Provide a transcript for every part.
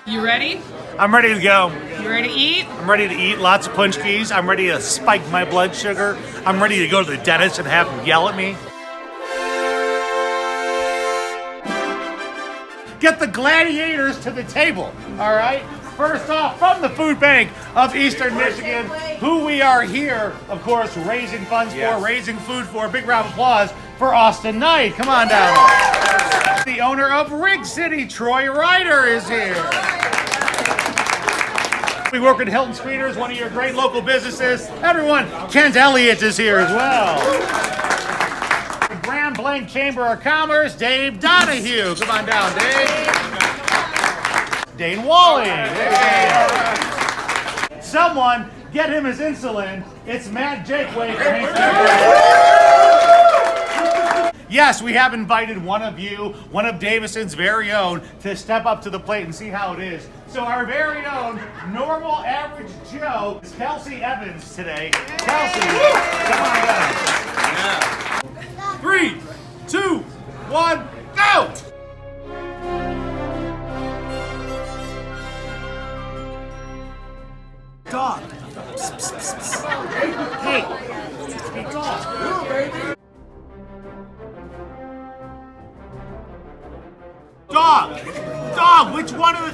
You ready? I'm ready to go. You ready to eat? I'm ready to eat lots of Paczkis. I'm ready to spike my blood sugar. I'm ready to go to the dentist and have him yell at me. Get the gladiators to the table, all right? First off, from the Food Bank of Eastern Michigan, who we are here, of course, raising funds for, raising food for. Big round of applause for Austin Knight. Come on down. The owner of Rig City, Troy Ryder, is here. We work with Hilton Screeners, one of your great local businesses. Everyone, Kent Elliott is here as well. The Grand Blank Chamber of Commerce, Dave Donahue. Come on down, Dave. Dane Wally. Someone get him his insulin. It's Matt Jakeway from Yes, we have invited one of you, one of Davison's very own, to step up to the plate and see how it is. So our very own normal average Joe is Kelsey Evans today. Kelsey, come on down. Yeah. 3, 2, 1, go! Dog. Hey, dog. Dog! Dog! Which one of the...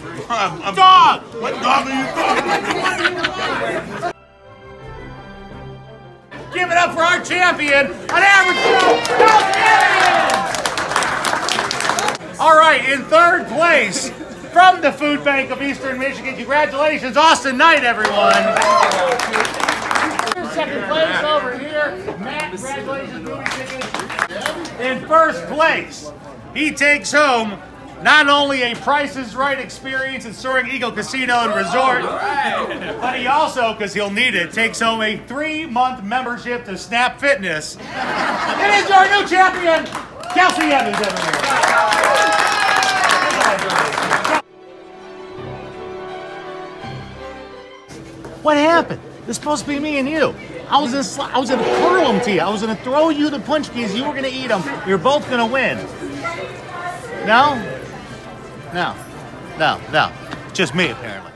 Dog! What dog are you talking about? Give it up for our champion, an average Joe, Kelsey Evans! All right, in third place, from the Food Bank of Eastern Michigan, congratulations, Austin Knight, everyone! Second place over here, Matt, congratulations, movie tickets. In first place, he takes home not only a Price is Right experience at Soaring Eagle Casino and Resort, but he also, because he'll need it, takes home a 3-month membership to Snap Fitness. It is your new champion, Kelsey Evans, everyone. What happened? It's supposed to be me and you. I was gonna curl them to you. I was gonna throw you the Paczkis. You were gonna eat them. You're both gonna win. No? No. No. No. Just me, apparently.